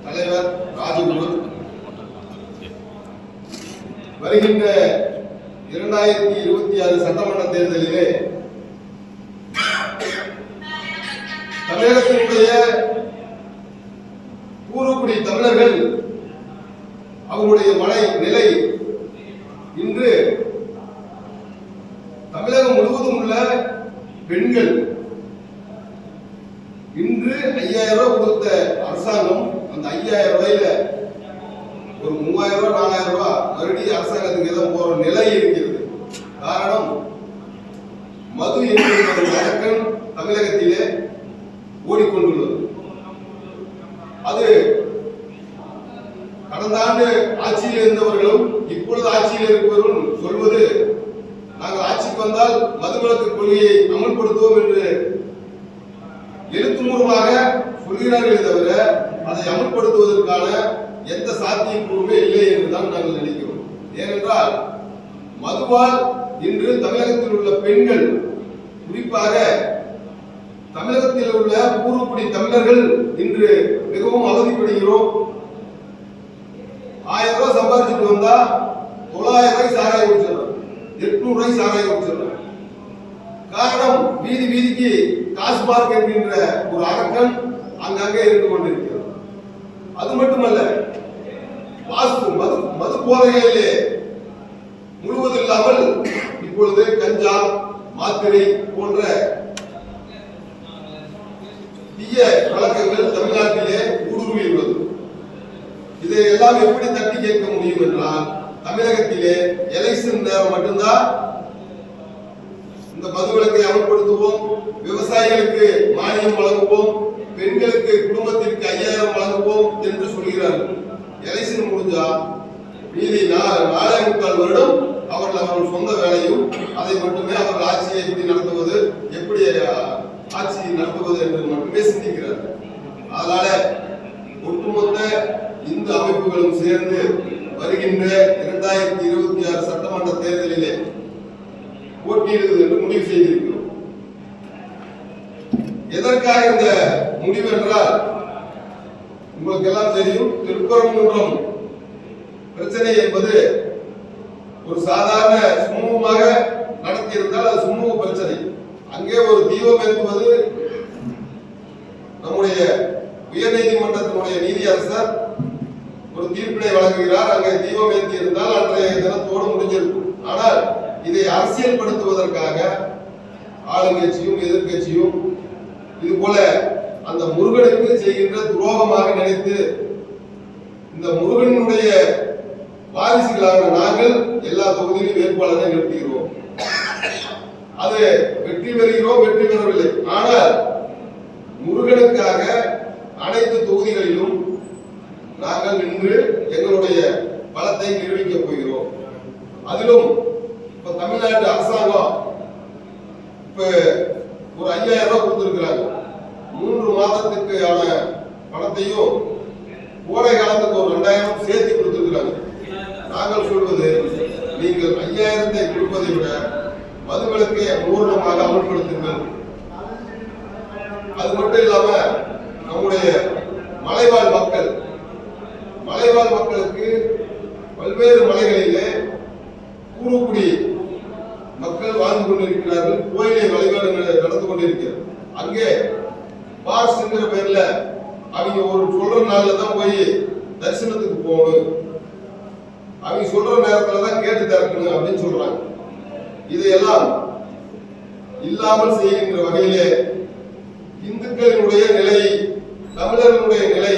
தலைவர் ராஜகுரு வருகின்ற 2026 சட்டமன்ற தேர்தலிலே தமிழகத்தினுடைய பூர்வக்குடி தமிழர்கள் அவருடைய நிலை இன்று தமிழகம் முழுவதும் உள்ள பெண்கள் இன்று 5000 ரூபாய் கொடுத்த அரசாங்கம் அந்த 5000 ரூபாயில ஒரு 3000 ரூபாய் 4000 ரூபாய் மறுபடியும் அரசாங்கத்துக்கு ஏதோ போற நிலை இருக்கிறது. காரணம் மது என்கிற வழக்கம் தமிழகத்திலே ஓடிக்கொண்டுள்ளது. அது கடந்த ஆண்டு ஆட்சியில் இருந்தவர்களும் இப்பொழுது ஆட்சியில் இருப்பவர்களும் சொல்வது நாங்கள் ஆட்சிக்கு வந்தால் மதுவிலக்கு கொள்கையை அமல்படுத்துவோம் என்று எழுத்துமூலமாக சொல்கிறார்களே தவிர அதை அமல்படுத்துவதற்கான எந்த சாத்தியக்கூறுமே இல்லை என்றுதான் நாங்கள் நினைக்கிறோம். ஏனென்றால் மதுவால் இன்று தமிழகத்தில் உள்ள பெண்கள், குறிப்பாக தமிழகத்தில் உள்ள பூர்வக்குடி தமிழர்கள் இன்று மிகவும் அவதிப்படுகிறோம். 1000 ரூபாய் சம்பாதிச்சுட்டு வந்தா 900 ரூபாய் சாராயம் குடிச்சிடறாங்க, 800 ரூபாய் சாராயம் குடிச்சிடறாங்க. காரணம் வீதி வீதிக்கு டாஸ்மாக் என்கின்ற ஒரு அரக்கன் அங்கங்கே இருந்து கொண்டிருக்கிறது. அது மட்டுமல்ல, மது போதைகளிலே முழுவதும் இல்லாமல் இப்பொழுது கஞ்சா, மாத்திரை போன்ற தீய பழக்கங்கள் தமிழ்நாட்டிலே ஊடுருவியுள்ளது. இதையெல்லாம் எப்படி தட்டி கேட்க முடியும் என்றால், தமிழகத்திலே எலெக்ஷன் நேரம் மட்டும்தான் இந்த மதுவிலக்கை அமல்படுத்துவோம், விவசாயிகளுக்கு மானியம் வழங்குவோம், பெண்களுக்கு குடும்பத்திற்கு 5000 வழங்குவோம் என்று சொல்கிறார்கள். எலெக்ஷன் முடிஞ்சா மீதி 4.25 வருடம் அவர்கள் சொந்த வேலையும் அதை மட்டுமே அவர்கள் ஆட்சியை எப்படி நடத்துவது, எப்படி ஆட்சி நடத்துவது என்று மட்டுமே சிந்திக்கிறார்கள். அதனால ஒட்டுமொத்த இந்து அமைப்புகளும் சேர்ந்து வருகின்ற 2026 சட்டமன்ற தேர்தலிலே போட்டியிடுவது என்று முடிவு செய்திருக்கிறோம். எதற்காக இந்த முடிவு என்றால், உங்களுக்கு எல்லாம் தெரியும், திருப்பரங்குன்றம் பிரச்சனை என்பது ஒரு சாதாரண சுமூகமாக நடத்தியிருந்தால் அது சுமூக பிரச்சனை. அங்கே ஒரு தீபம் ஏற்றுவது நம்முடைய உயர்நீதிமன்றத்தினுடைய நீதியரசர் ஒரு தீர்ப்பினை வழங்குகிறார். அங்கே தீபம் ஏற்றி இருந்தால் அன்றைய தினத்தோடு முடிஞ்சிருக்கும். ஆனால் இதை அரசியல்படுத்துவதற்காக ஆளுங்கட்சியும் எதிர்கட்சியும் இது போல அந்த முருகனுக்கு செய்கின்ற துரோகமாக நினைத்து இந்த முருகனுடைய வாரிசுகளான நாங்கள் எல்லா தொகுதியிலும் வேட்பாளரை நிறுத்துகிறோம். அது வெற்றி பெறுகிறோம், வெற்றி பெறவில்லை. ஆனால் முருகனுக்காக அனைத்து தொகுதிகளிலும் நாங்கள் நின்று எங்களுடைய பலத்தை நிரூபிக்கப் போகிறோம். அதிலும் இப்ப தமிழ்நாட்டு அரசாங்கம் இப்ப ஒரு 5000 ரூபாய் கொடுத்திருக்கிறாங்க. 3 மாதத்துக்கான பணத்தையும் கோடை காலத்துக்கு ஒரு 2000 சேர்த்து கொடுத்திருக்கிறாங்க. நாங்கள் சொல்வது, நீங்கள் 5000 கொடுப்பதை விட மதுவிலக்கை பூர்ணமாக அமல்படுத்துங்கள். அது மட்டும் இல்லாம நம்முடைய மலைவாழ் மக்களுக்கு பல்வேறு மலைகளிலே பூர்வக்குடி மக்கள் வாழ்ந்து கொண்டிருக்கிறார்கள். கோயிலை வழிபாடு நடந்து கொண்டிருக்கிறார். அங்கே பாஸ்ங்கிற பேர்ல அவங்க ஒரு சொல்ற நாள்ல தான் போய் தரிசனத்துக்கு போகணும், அவங்க சொல்ற நேரத்துல தான் கேட்டு திறக்கணும் அப்படின்னு சொல்றாங்க. இதையெல்லாம் இல்லாமல் செய்கின்ற வகையிலே இந்துக்களினுடைய நிலை, தமிழர்களுடைய நிலை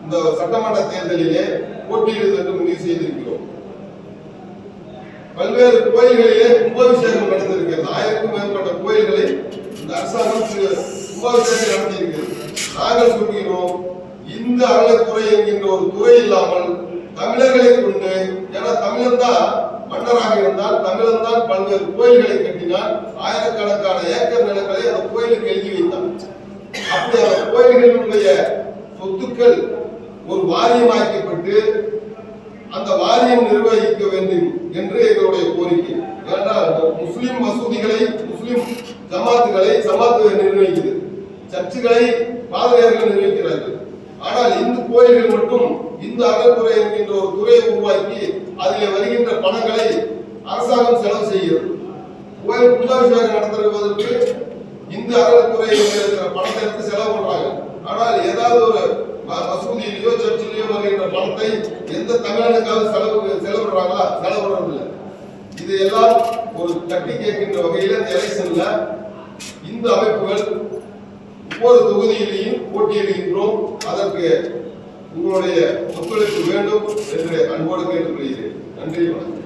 இந்த சட்டமன்ற தேர்தலிலே போட்டியிடுவது என்று முடிவு செய்திருக்கிறோம். பல்வேறு கோயில்களிலே கும்பாபிஷேகம் நடந்திருக்கிறது. 1000க்கும் மேற்பட்ட கோயில்களை இந்த அரசாங்கம் கும்பாபிஷேகம் நடத்தியிருக்கிறது. நாங்கள் சொல்கிறோம், இந்த அறநிலைத்துறை என்கின்ற ஒரு துறை இல்லாமல் தமிழர்களை கொண்டு, ஏன்னா தமிழன் தான் மன்னராக இருந்தால், தமிழன் தான் பல்வேறு கோயில்களை கட்டினார், ஆயிரக்கணக்கான ஏக்கர் நிலங்களை அந்த கோயிலுக்கு எழுதி வைத்தார். அப்படி அந்த கோயில்களுடைய சொத்துக்கள் ஒரு வாரியமாக்கப்பட்டு அந்த வாரியம் நிர்வகிக்க வேண்டும் என்று எங்களுடைய கோரிக்கை. ஏனென்றால் முஸ்லிம் மசூதிகளை, முஸ்லிம் ஜமாத்துகளை நிர்வகிக்குது. சர்ச்சுகளை பாதிரியார்கள் நிர்வகிக்கிறார்கள். ஆனால் இந்து கோயில்கள் மட்டும் இந்து அறத்துறை என்கின்ற ஒரு துறையை உருவாக்கி அதில் வருகின்ற பணங்களை அரசாங்கம் செலவு செய்கிறது. கோயில் கும்பாபிஷேகம் நடத்துவதற்கு இந்து அறத்துறை இருக்கிற பணத்தை எடுத்து செலவு பண்றாங்க. ஆனால் ஏதாவது ஒரு மசூதியிலேயோ சர்ச்சிலேயோ வருகின்ற பணத்தை எந்த தமிழனுக்காவது செலவிடுறாங்களா? செலவிடுறதில்லை. இதையெல்லாம் ஒரு தட்டி கேட்கின்ற வகையில் இந்த எலெக்ஷன்ல இந்து அமைப்புகள் ஒவ்வொரு தொகுதியிலையும் போட்டியிடுகின்றோம். அதற்கு உங்களுடைய ஒத்துழைப்பு வேண்டும் என்று அன்போடு கேட்டுக்கொள்கிறேன். நன்றி, வணக்கம்.